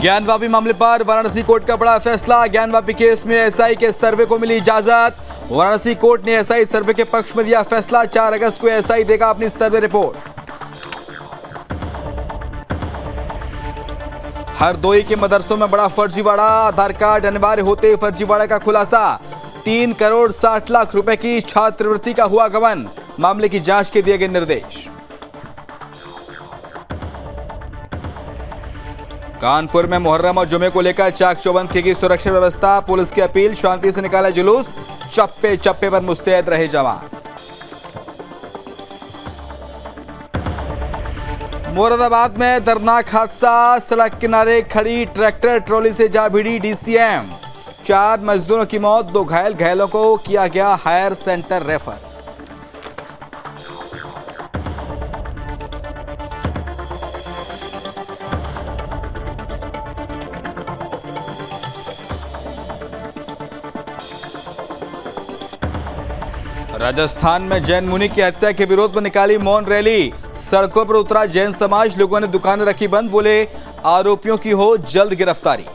ज्ञानवापी मामले पर वाराणसी कोर्ट का बड़ा फैसला। ज्ञानवापी केस में एसआई के सर्वे को मिली इजाजत। वाराणसी कोर्ट ने एसआई सर्वे के पक्ष में दिया फैसला। 4 अगस्त को एसआई देगा अपनी सर्वे रिपोर्ट। हरदोई के मदरसों में बड़ा फर्जीवाड़ा। आधार कार्ड अनिवार्य होते फर्जीवाड़े का खुलासा। 3 करोड़ 60 लाख रुपए की छात्रवृत्ति का हुआ गबन। मामले की जांच के दिए गए निर्देश। कानपुर में मुहर्रम और जुमे को लेकर चाक चौबंद की सुरक्षा व्यवस्था। पुलिस की अपील, शांति से निकाला जुलूस। चप्पे चप्पे पर मुस्तैद रहे जवान। मुरादाबाद में दर्दनाक हादसा। सड़क किनारे खड़ी ट्रैक्टर ट्रॉली से जा भिड़ी डीसीएम। 4 मजदूरों की मौत, 2 घायल। घायलों को किया गया हायर सेंटर रेफर। राजस्थान में जैन मुनि की हत्या के विरोध में निकाली मौन रैली। सड़कों पर उतरा जैन समाज। लोगों ने दुकानें रखी बंद। बोले आरोपियों की हो जल्द गिरफ्तारी।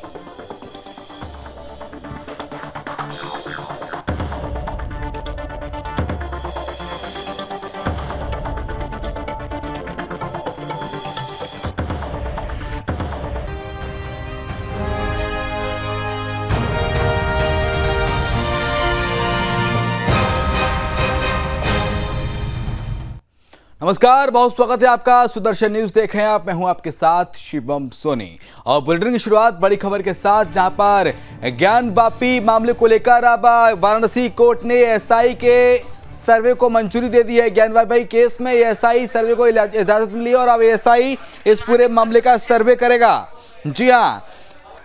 नमस्कार, बहुत स्वागत है आपका। सुदर्शन न्यूज देख रहे हैं आप। मैं हूं आपके साथ शिवम सोनी और बुलेटिन की शुरुआत बड़ी खबर के साथ, जहां पर ज्ञानवापी मामले को लेकर अब वाराणसी कोर्ट ने एसआई के सर्वे को मंजूरी दे दी है। ज्ञानवापी केस में एसआई सर्वे को इजाजत मिली और अब एसआई इस पूरे मामले का सर्वे करेगा। जी हां,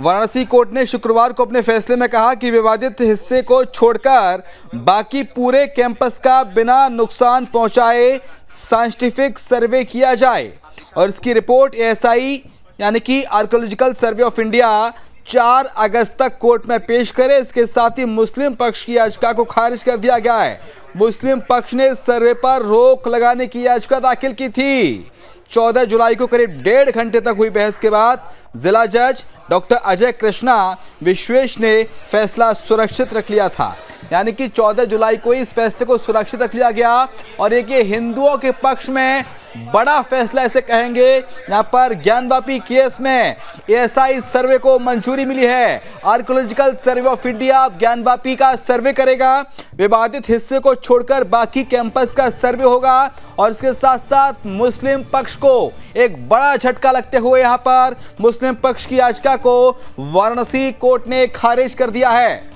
वाराणसी कोर्ट ने शुक्रवार को अपने फैसले में कहा कि विवादित हिस्से को छोड़कर बाकी पूरे कैंपस का बिना नुकसान पहुंचाए साइंटिफिक सर्वे किया जाए और इसकी रिपोर्ट एएसआई यानी कि आर्कियोलॉजिकल सर्वे ऑफ इंडिया 4 अगस्त तक कोर्ट में पेश करे। इसके साथ ही मुस्लिम पक्ष की याचिका को खारिज कर दिया गया है। मुस्लिम पक्ष ने सर्वे पर रोक लगाने की याचिका दाखिल की थी। 14 जुलाई को करीब 1.5 घंटे तक हुई बहस के बाद जिला जज डॉक्टर अजय कृष्णा विश्वेश ने फैसला सुरक्षित रख लिया था। यानी कि 14 जुलाई को इस फैसले को सुरक्षित रख लिया गया और एक ये हिंदुओं के पक्ष में बड़ा फैसला ऐसे कहेंगे। यहाँ पर ज्ञानवापी केस में एएसआई सर्वे को मंजूरी मिली है। Archaeological survey of India Gyanvapi का सर्वे करेगा। विवादित हिस्से को छोड़कर बाकी कैंपस का सर्वे होगा और इसके साथ साथ मुस्लिम पक्ष को एक बड़ा झटका लगते हुए यहाँ पर मुस्लिम पक्ष की याचिका को वाराणसी कोर्ट ने खारिज कर दिया है।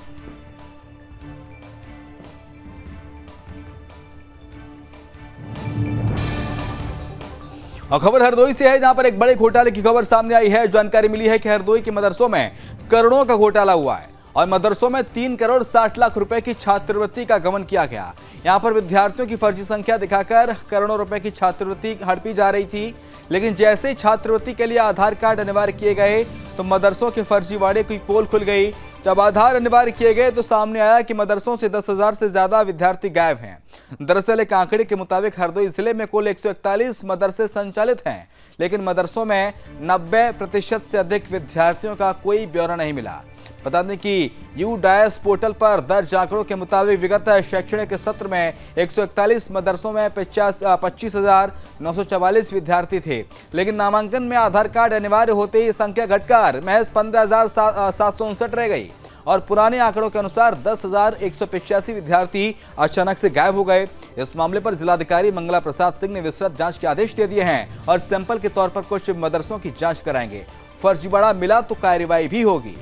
और खबर हरदोई से है, जहां पर एक बड़े घोटाले की खबर सामने आई है। जानकारी मिली है कि हरदोई के मदरसों में करोड़ों का घोटाला हुआ है और मदरसों में 3 करोड़ 60 लाख रुपए की छात्रवृत्ति का गबन किया गया। यहां पर विद्यार्थियों की फर्जी संख्या दिखाकर करोड़ों रुपए की छात्रवृत्ति हड़पी जा रही थी। लेकिन जैसे ही छात्रवृत्ति के लिए आधार कार्ड अनिवार्य किए गए तो मदरसों के फर्जीवाड़े की पोल खुल गई। जब आधार अनिवार्य किए गए तो सामने आया कि मदरसों से 10,000 से ज्यादा विद्यार्थी गायब हैं। दरअसल एक आंकड़े के मुताबिक हरदोई जिले में कुल 141 मदरसे संचालित हैं, लेकिन मदरसों में 90% से अधिक विद्यार्थियों का कोई ब्यौरा नहीं मिला। बता दें कि यूडायस पोर्टल पर दर्ज आंकड़ों के मुताबिक विगत शैक्षणिक सत्र में 141 मदरसों में 25,944 विद्यार्थी थे, लेकिन नामांकन में आधार कार्ड अनिवार्य होते ही संख्या घटकर महज 15,759 रह गई और पुराने आंकड़ों के अनुसार 10,185 विद्यार्थी अचानक से गायब हो गए। इस मामले पर जिलाधिकारी मंगला प्रसाद सिंह ने विस्तृत जांच के आदेश दे दिए हैं और सैंपल के तौर पर कुछ मदरसों की जांच कराएंगे। फर्जीवाड़ा मिला तो कार्रवाई भी होगी।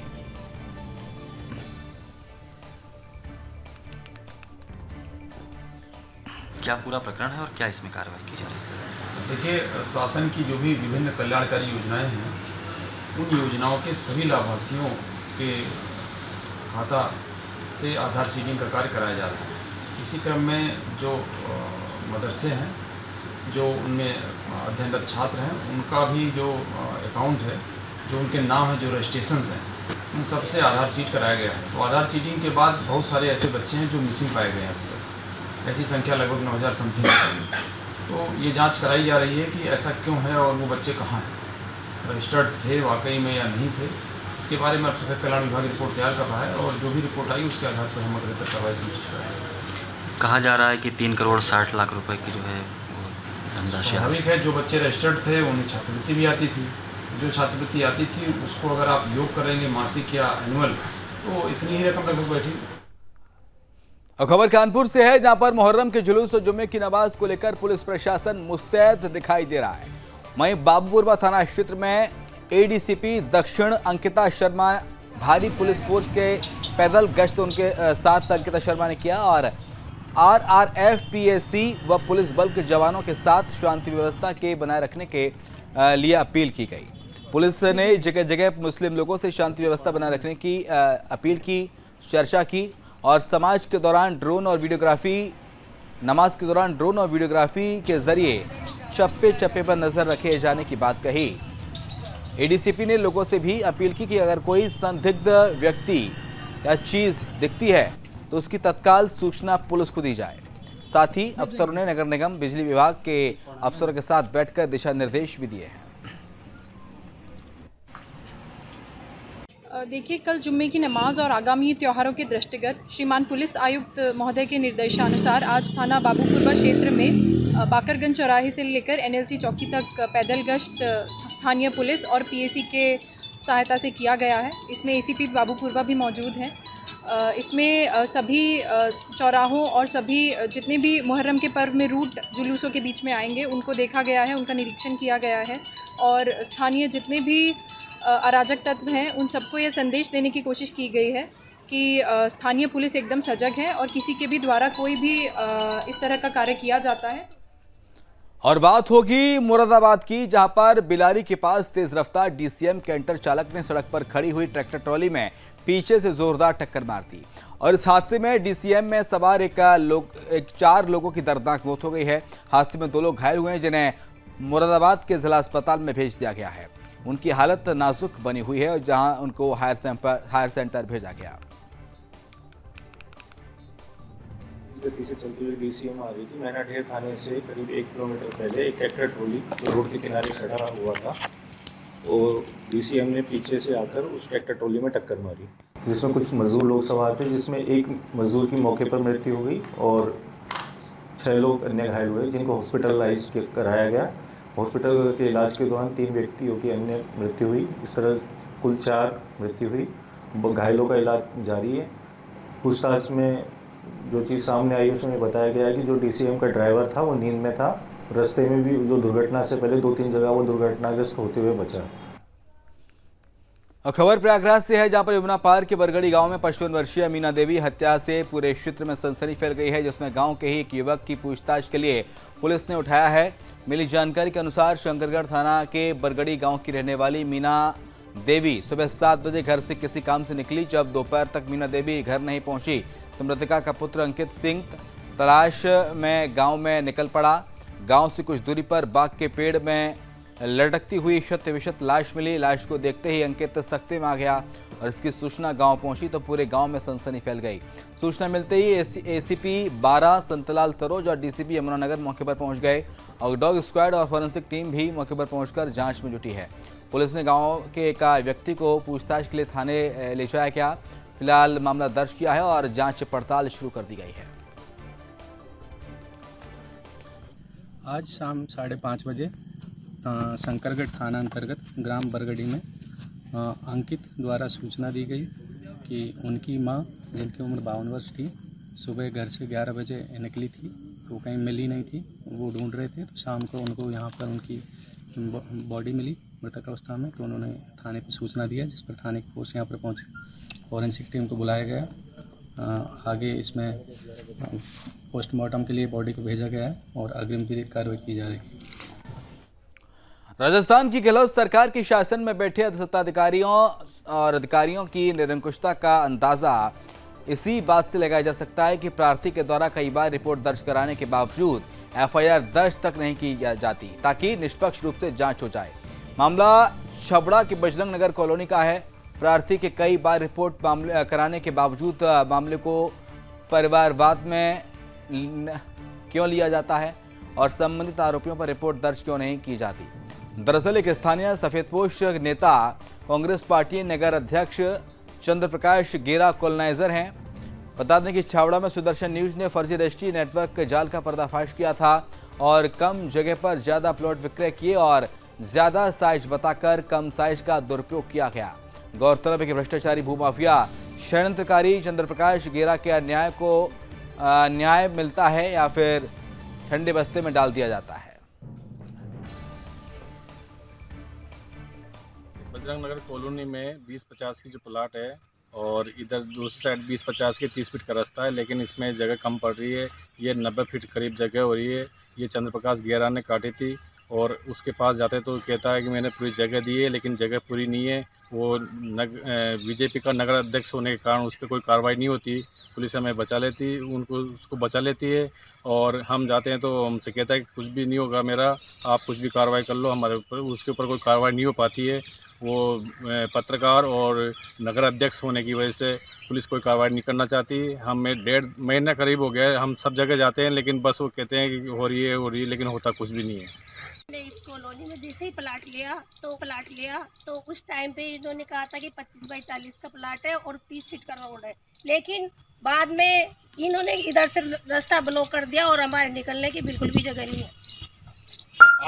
क्या पूरा प्रकरण है और क्या इसमें कार्रवाई की जा रही है? देखिए, शासन की जो भी विभिन्न कल्याणकारी योजनाएं हैं, उन योजनाओं के सभी लाभार्थियों के खाता से आधार सीडिंग का कार्य कराया जा रहा है। इसी क्रम में जो मदरसे हैं, जो उनमें अध्ययनरत छात्र हैं, उनका भी जो अकाउंट है, जो उनके नाम है, जो रजिस्ट्रेशंस हैं, उन सब से आधार सीड कराया गया है। तो आधार सीडिंग के बाद बहुत सारे ऐसे बच्चे हैं जो मिसिंग पाए गए हैं अभी तक। ऐसी संख्या लगभग 9,000 समथिंग है। तो ये जांच कराई जा रही है कि ऐसा क्यों है और वो बच्चे कहाँ हैं। रजिस्टर्ड थे वाकई में या नहीं थे, इसके बारे में अल्पसंख्यक कल्याण विभाग रिपोर्ट तैयार कर रहा है और जो भी रिपोर्ट आई उसके आधार पर हम अग्रतर कार्रवाई सुनिश्चित करेंगे। कहा जा रहा है कि 3 करोड़ 60 लाख रुपए की जो है वो धनराशि स्वाभाविक है, जो बच्चे रजिस्टर्ड थे उन्हें छात्रवृत्ति भी आती थी, जो छात्रवृत्ति आती थी उसको अगर आप योग करेंगे मासिक या एनुअल तो इतनी ही रकम लगभग बैठी। और खबर कानपुर से है, जहां पर मुहर्रम के जुलूस और जुम्मे की नमाज को लेकर पुलिस प्रशासन मुस्तैद दिखाई दे रहा है। वहीं बाबूपुरवा थाना क्षेत्र में एडीसीपी दक्षिण अंकिता शर्मा भारी पुलिस फोर्स के पैदल गश्त उनके साथ अंकिता शर्मा ने किया और आरआरएफ, पीएसी व पुलिस बल के जवानों के साथ शांति व्यवस्था के बनाए रखने के लिए अपील की गई। पुलिस ने जगह जगह मुस्लिम लोगों से शांति व्यवस्था बनाए रखने की अपील की, चर्चा की और समाज के दौरान ड्रोन और वीडियोग्राफी नमाज के दौरान ड्रोन और वीडियोग्राफी के जरिए चप्पे चप्पे पर नजर रखे जाने की बात कही। एडीसीपी ने लोगों से भी अपील की कि अगर कोई संदिग्ध व्यक्ति या चीज दिखती है तो उसकी तत्काल सूचना पुलिस को दी जाए। साथ ही अफसरों ने नगर निगम, बिजली विभाग के अफसरों के साथ बैठकर दिशा निर्देश भी दिए हैं। देखिए, कल जुम्मे की नमाज और आगामी त्योहारों के दृष्टिगत श्रीमान पुलिस आयुक्त महोदय के निर्देशानुसार आज थाना बाबूपुरवा क्षेत्र में बाकरगंज चौराहे से लेकर एनएलसी चौकी तक पैदल गश्त स्थानीय पुलिस और पीएसी के सहायता से किया गया है। इसमें एसीपी बाबूपुरवा भी मौजूद हैं। इसमें सभी चौराहों और सभी जितने भी मुहर्रम के पर्व में रूट जुलूसों के बीच में आएंगे उनको देखा गया है, उनका निरीक्षण किया गया है और स्थानीय जितने भी अराजक तत्व हैं उन सबको ये संदेश देने की कोशिश की गई है कि स्थानीय पुलिस एकदम सजग है और किसी के भी द्वारा कोई भी इस तरह का कार्य किया जाता है। और बात होगी मुरादाबाद की, जहां पर बिलारी के पास तेज रफ्तार डीसीएम कैंटर चालक ने सड़क पर खड़ी हुई ट्रैक्टर ट्रॉली में पीछे से जोरदार टक्कर मार दी और इस हादसे में डीसीएम में सवार 4 लोगों की दर्दनाक मौत हो गई है। हादसे में 2 लोग घायल हुए हैं जिन्हें मुरादाबाद के जिला अस्पताल में भेज दिया गया है। उनकी हालत नाजुक बनी हुई है और जहां उनको हायर सेंटर भेजा गया। गति से चलती हुई डीसीएम आ रही थी। मैनाढेर थाने से करीब 1 किलोमीटर पहले एक ट्रैक्टर ट्रॉली रोड के किनारे खड़ा हुआ था और डीसीएम ने पीछे से आकर उस ट्रैक्टर ट्रॉली में टक्कर मारी, जिसमें कुछ मजदूर लोग सवार थे, जिसमें एक मजदूर की मौके पर मृत्यु हो गई और 6 लोग अन्य घायल हुए जिनको हॉस्पिटलाइज कराया गया। हॉस्पिटल के इलाज के दौरान 3 व्यक्तियों की अन्य मृत्यु हुई। इस तरह कुल 4 मृत्यु हुई। घायलों का इलाज जारी है। पूछताछ में जो चीज़ सामने आई उसमें बताया गया है कि जो डीसीएम का ड्राइवर था वो नींद में था। रास्ते में भी जो दुर्घटना से पहले 2-3 जगह वो दुर्घटनाग्रस्त होते हुए बचा। और खबर प्रयागराज से है, जहां पर यमुना पार के बरगड़ी गांव में 55 वर्षीय मीना देवी हत्या से पूरे क्षेत्र में सनसनी फैल गई है, जिसमें गांव के ही एक युवक की पूछताछ के लिए पुलिस ने उठाया है। मिली जानकारी के अनुसार शंकरगढ़ थाना के बरगड़ी गांव की रहने वाली मीना देवी सुबह 7 बजे घर से किसी काम से निकली। जब दोपहर तक मीना देवी घर नहीं पहुंची तो मृतका का पुत्र अंकित सिंह तलाश में गांव में निकल पड़ा। गांव से कुछ दूरी पर बाग के पेड़ में लटकती हुई शत विशत लाश मिली। लाश को देखते ही अंकित सख्ते में आ गया और इसकी सूचना गांव पहुंची तो पूरे गांव में सनसनी फैल गई। सूचना मिलते ही एसीपी 12 संतलाल सरोज और डीसीपी यमुनानगर मौके पर पहुंच गए और डॉग स्क्वाड और फॉरेंसिक टीम भी मौके पर पहुंचकर जांच में जुटी है। पुलिस ने गांव के एक व्यक्ति को पूछताछ के लिए थाने ले जाया गया। फिलहाल मामला दर्ज किया है और जांच पड़ताल शुरू कर दी गई है। आज शाम 5:30 बजे शंकरगढ़ थाना अंतर्गत ग्राम बरगड़ी में अंकित द्वारा सूचना दी गई कि उनकी मां, जिनकी उम्र 52 वर्ष थी, सुबह घर से 11 बजे निकली थी तो कहीं मिली नहीं थी। वो ढूंढ रहे थे तो शाम को उनको यहाँ पर उनकी बॉडी मिली मृतक अवस्था में, तो उन्होंने थाने पर सूचना दिया, जिस पर थाने की फोर्स यहाँ पर पहुँची। फॉरेंसिक टीम को बुलाया गया। आगे इसमें पोस्टमार्टम के लिए बॉडी को भेजा गया है और अग्रिम विधिक कार्रवाई की जा रही है। राजस्थान की गहलोत सरकार के शासन में बैठे सत्ताधिकारियों और अधिकारियों की निरंकुशता का अंदाजा इसी बात से लगाया जा सकता है कि प्रार्थी के द्वारा कई बार रिपोर्ट दर्ज कराने के बावजूद एफआईआर दर्ज तक नहीं की जाती ताकि निष्पक्ष रूप से जांच हो जाए। मामला छबड़ा के बजरंग नगर कॉलोनी का है। प्रार्थी के कई बार रिपोर्ट कराने के बावजूद मामले को परिवारवाद में क्यों लिया जाता है और संबंधित आरोपियों पर रिपोर्ट दर्ज क्यों नहीं की जाती। दरअसल एक स्थानीय सफेदपोश नेता कांग्रेस पार्टी नगर अध्यक्ष चंद्र प्रकाश गेरा कॉलोनाइजर हैं। बता दें कि छावड़ा में सुदर्शन न्यूज ने फर्जी रजिस्ट्री नेटवर्क जाल का पर्दाफाश किया था और कम जगह पर ज्यादा प्लॉट विक्रय किए और ज्यादा साइज बताकर कम साइज का दुरुपयोग किया गया। गौरतलब है कि भ्रष्टाचारी भूमाफिया षड्यंत्रकारी चंद्र प्रकाश गेरा के अन्याय को न्याय मिलता है या फिर ठंडे बस्ते में डाल दिया जाता है। बजरंग नगर कॉलोनी में 20-50 की जो प्लाट है और इधर दूसरी साइड 20-50 की 30 फीट का रास्ता है, लेकिन इसमें जगह कम पड़ रही है। ये 90 फीट करीब जगह हो रही है। ये चंद्र प्रकाश गेरा ने काटी थी और उसके पास जाते तो कहता है कि मैंने पूरी जगह दी है, लेकिन जगह पूरी नहीं है। वो बीजेपी का नगर अध्यक्ष होने के कारण उस पर कोई कार्रवाई नहीं होती। पुलिस हमें बचा लेती, उसको बचा लेती है और हम जाते हैं तो हमसे कहता है कि कुछ भी नहीं होगा मेरा, आप कुछ भी कार्रवाई कर लो हमारे ऊपर। उसके ऊपर कोई कार्रवाई नहीं हो पाती है। वो पत्रकार और नगर अध्यक्ष होने की वजह से पुलिस कोई कार्रवाई नहीं करना चाहती। हमें 1.5 महीना करीब हो गया है, हम सब जगह जाते हैं, लेकिन बस वो कहते हैं कि हो रही है, लेकिन होता कुछ भी नहीं है। ने इस कॉलोनी में जैसे ही प्लाट लिया तो उस टाइम पे इन्होंने कहा था कि 25 बाई 40 का प्लाट है और 30 फीट का रोड है, लेकिन बाद में इन्होंने इधर से रास्ता ब्लॉक कर दिया और हमारे निकलने की बिल्कुल भी जगह नहीं है।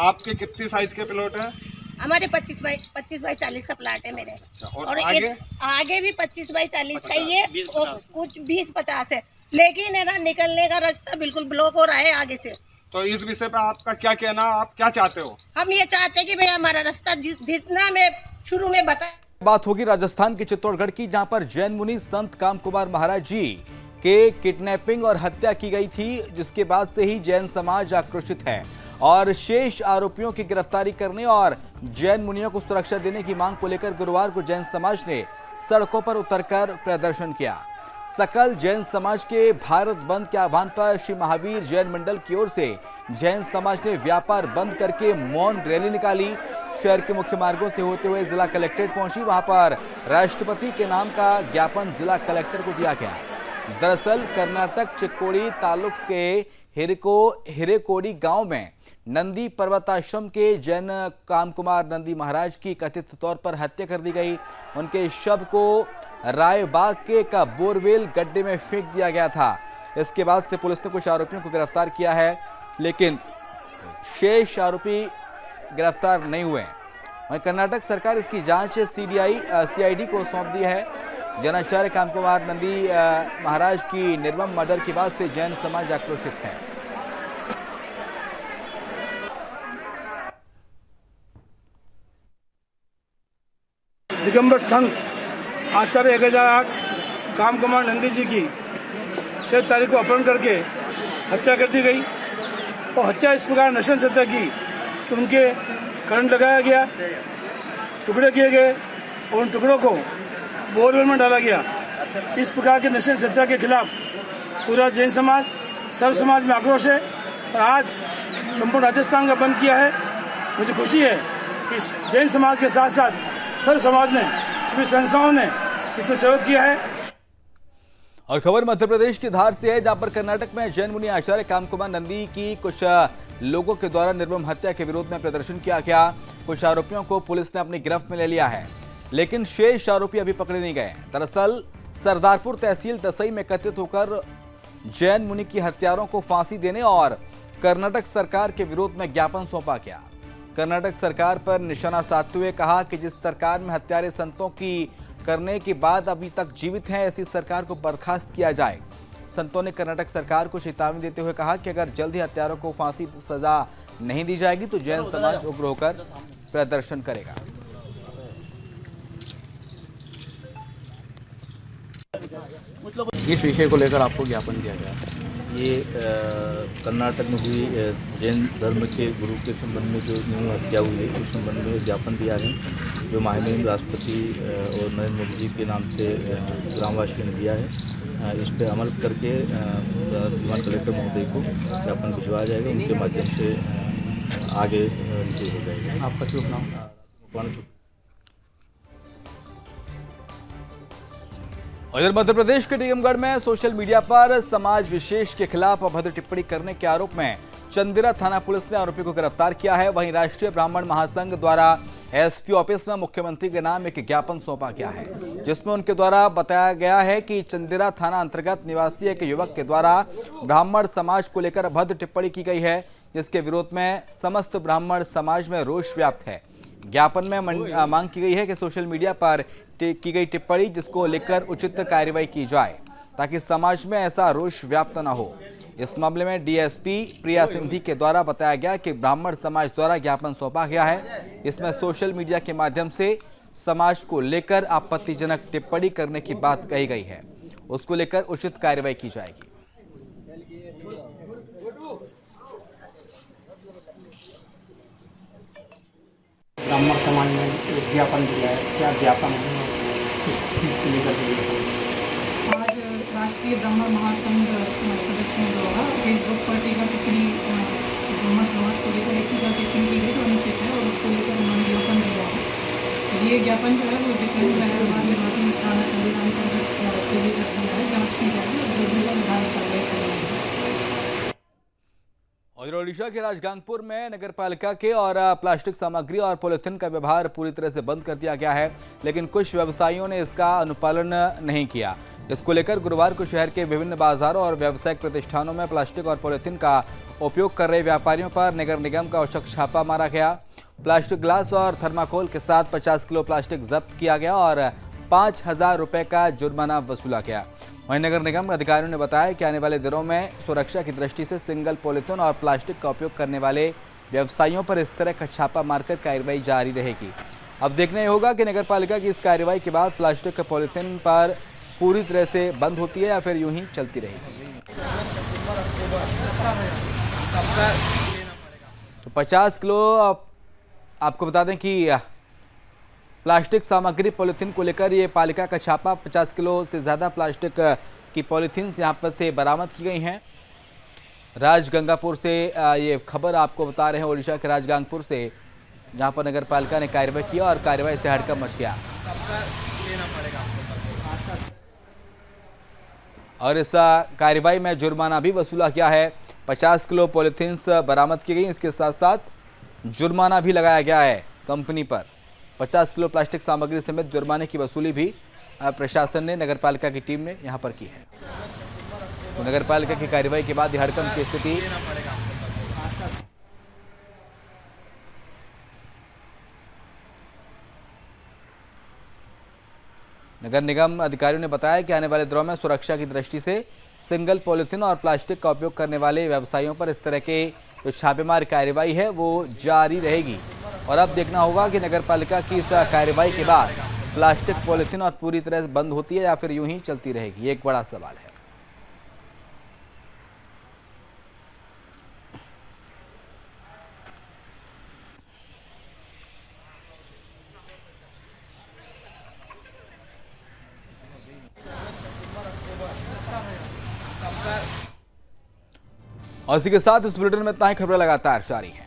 आपके कितने साइज के प्लॉट है? हमारे 25 बाई 40 का प्लाट है मेरे। और आगे भी 25 बाई 40 का ही है और कुछ 20-50 है, लेकिन है ना निकलने का रास्ता बिल्कुल ब्लॉक हो रहा है आगे से। तो इस विषय पर आपका क्या कहना, आप क्या चाहते हो? हम ये चाहते हैं कि भाई हमारा रास्ता जितना मैं शुरू में बता। बात होगी राजस्थान के चित्तौड़गढ़ की, जहां पर जैन मुनि संत काम कुमार महाराज जी के किडनैपिंग और हत्या की गई थी, जिसके बाद से ही जैन समाज आक्रोशित है और शेष आरोपियों की गिरफ्तारी करने और जैन मुनियों को सुरक्षा देने की मांग को लेकर गुरुवार को जैन समाज ने सड़कों पर उतरकर प्रदर्शन किया। सकल जैन समाज के भारत बंद के आह्वान पर श्री महावीर जैन मंडल की ओर से जैन समाज ने व्यापार बंद करके मौन रैली निकाली। शहर के मुख्य मार्गों से होते हुए जिला कलेक्ट्रेट पहुंची। वहां पर राष्ट्रपति के नाम का ज्ञापन जिला कलेक्टर को दिया गया। दरअसल कर्नाटक चिक्कोड़ी तालुक के हिरेकोडी गांव में नंदी पर्वताश्रम के जैन काम कुमार नंदी महाराज की कथित तौर पर हत्या कर दी गई। उनके शव को रायबाग के का बोरवेल गड्ढे में फेंक दिया गया था। इसके बाद से पुलिस ने कुछ आरोपियों को गिरफ्तार किया है, लेकिन शेष आरोपी गिरफ्तार नहीं हुए। वहीं कर्नाटक सरकार इसकी जांच CID को सौंप दी है। जैनाचार्य काम कुमार नंदी महाराज की निर्मम मर्डर के बाद से जैन समाज आक्रोशित है। दिगंबर संघ आचार्य 1008 काम कुमार नंदी जी की 6 तारीख को अपहरण करके हत्या कर दी गई और हत्या इस प्रकार नशे से हत्या की कि उनके करंट लगाया गया, टुकड़े किए गए और उन टुकड़ों को बोरवेल में डाला गया। इस प्रकार के नशे से हत्या के खिलाफ पूरा जैन समाज, सर्व समाज में आक्रोश है और आज संपूर्ण राजस्थान का बंद किया है। मुझे खुशी है कि जैन समाज के साथ साथ सर्व समाज ने, सभी संस्थाओं ने इसमें सहयोग किया है। और खबर मध्य प्रदेश की धार से है, जहां पर कर्नाटक में जैन मुनि आचार्य काम कुमार नंदी की कुछ लोगों के द्वारा निर्मम हत्या के विरोध में प्रदर्शन किया गया। कुछ आरोपियों को पुलिस ने अपनी गिरफ्त में ले लिया है, लेकिन शेष आरोपी अभी पकड़े नहीं गए। दरअसल सरदारपुर तहसील दसई में एकत्रित होकर जैन मुनि की हत्यारों को फांसी देने और कर्नाटक सरकार के विरोध में ज्ञापन सौंपा गया। कर्नाटक सरकार पर निशाना साधते हुए कहा कि जिस सरकार में हत्यारे संतों की करने के बाद अभी तक जीवित हैं, ऐसी सरकार को बर्खास्त किया जाए। संतों ने कर्नाटक सरकार को चेतावनी देते हुए कहा कि अगर जल्द ही हत्यारों को फांसी सजा नहीं दी जाएगी तो जैन समाज उग्र होकर प्रदर्शन करेगा। इस विषय को लेकर आपको ज्ञापन दिया गया। ये कर्नाटक में हुई जैन धर्म के गुरु के संबंध में जो न्यू हत्या हुई है उस संबंध में ज्ञापन दिया है, जो माननीय राष्ट्रपति और नरेंद्र मोदी जी के नाम से ग्रामवासियों ने दिया है। इस पर अमल करके श्रीमान कलेक्टर महोदय को ज्ञापन भिजवाया जाएगा, उनके माध्यम से आगे नीचे हो जाएगा। आपका शुभ नाम? उधर मध्य प्रदेश के टीकमगढ़ में सोशल मीडिया पर समाज विशेष के खिलाफ अभद्र टिप्पणी करने के आरोप में चंदेरा थाना पुलिस ने आरोपी को गिरफ्तार किया है। वहीं राष्ट्रीय ब्राह्मण महासंघ द्वारा एसपी ऑफिस में मुख्यमंत्री के नाम एक ज्ञापन सौंपा गया है, जिसमें उनके द्वारा बताया गया है कि चंदेरा थाना अंतर्गत निवासी एक युवक के द्वारा ब्राह्मण समाज को लेकर अभद्र टिप्पणी की गई है, जिसके विरोध में समस्त ब्राह्मण समाज में रोष व्याप्त है। ज्ञापन में मांग की गई है कि सोशल मीडिया पर की गई टिप्पणी जिसको लेकर उचित कार्रवाई की जाए, ताकि समाज में ऐसा रोष व्याप्त न हो। इस मामले में डीएसपी प्रिया सिंधी के द्वारा बताया गया कि ब्राह्मण समाज द्वारा ज्ञापन सौंपा गया है। इसमें सोशल मीडिया के माध्यम से समाज को लेकर आपत्तिजनक टिप्पणी करने की बात कही गई है, उसको लेकर उचित कार्रवाई की जाएगी। ब्राह्मण समाज ने एक ज्ञापन दिया है, क्या ज्ञापन है? आज राष्ट्रीय ब्राह्मण महासंघ सदस्यों द्वारा फेसबुक पर टीका टिप्पणी ब्राह्मण समाज को लेकर एक टिप्पणी की गई तो अनुचित है और उसको लेकर उन्होंने ज्ञापन दिया है। ये ज्ञापन जो है वो जितेंद्र अग्रवाल निवासी थाना चंदेरा अंतर्गत को लेकर दिया है। जाँच की जाएगी और जो भी निर्धारित कार्रवाई करेंगे। और ओडिशा के राजगांगपुर में नगर पालिका के और प्लास्टिक सामग्री और पॉलिथीन का व्यवहार पूरी तरह से बंद कर दिया गया है, लेकिन कुछ व्यवसायियों ने इसका अनुपालन नहीं किया। इसको लेकर गुरुवार को शहर के विभिन्न बाजारों और व्यावसायिक प्रतिष्ठानों में प्लास्टिक और पॉलिथीन का उपयोग कर रहे व्यापारियों पर नगर निगम का औचक छापा मारा गया। प्लास्टिक ग्लास और थर्माकोल के साथ 50 किलो प्लास्टिक जब्त किया गया और 5,000 रुपये का जुर्माना वसूला गया। वहीं नगर निगम अधिकारियों ने बताया कि आने वाले दिनों में सुरक्षा की दृष्टि से सिंगल पॉलिथीन और प्लास्टिक का उपयोग करने वाले व्यवसायियों पर इस तरह का छापा मारकर कार्रवाई जारी रहेगी। अब देखना ही होगा कि नगर पालिका की इस कार्रवाई के बाद प्लास्टिक पॉलिथीन पर पूरी तरह से बंद होती है या फिर यूं ही चलती रहेगी। तो 50 किलो आपको बता दें कि प्लास्टिक सामग्री पॉलिथीन को लेकर ये पालिका का छापा 50 किलो से ज़्यादा प्लास्टिक की पॉलिथीन यहाँ पर से बरामद की गई हैं। राजगंगापुर से ये खबर आपको बता रहे हैं, ओडिशा के राजगांगपुर से, जहाँ पर नगर पालिका ने कार्रवाई किया और कार्रवाई से हड़कंप मच गया। और इस कार्रवाई में जुर्माना भी वसूला गया है। 50 किलो पॉलिथीन बरामद की गई, इसके साथ साथ जुर्माना भी लगाया गया है कंपनी पर। 50 किलो प्लास्टिक सामग्री समेत जुर्माने की वसूली भी प्रशासन ने, नगर पालिका की टीम ने यहां पर की है। तो नगर पालिका की कार्रवाई के बाद हड़कंप की स्थिति नगर निगम अधिकारियों ने बताया कि आने वाले दिनों में सुरक्षा की दृष्टि से सिंगल पॉलिथीन और प्लास्टिक का उपयोग करने वाले व्यवसायियों पर इस तरह के जो छापेमार कार्रवाई है वो जारी रहेगी। और अब देखना होगा कि नगर पालिका की इस कार्रवाई के बाद प्लास्टिक पॉलिथीन और पूरी तरह से बंद होती है या फिर यूं ही चलती रहेगी, ये एक बड़ा सवाल है। और इसी के साथ इस बुलेटिन में इतना ही। खबरें लगातार जारी है।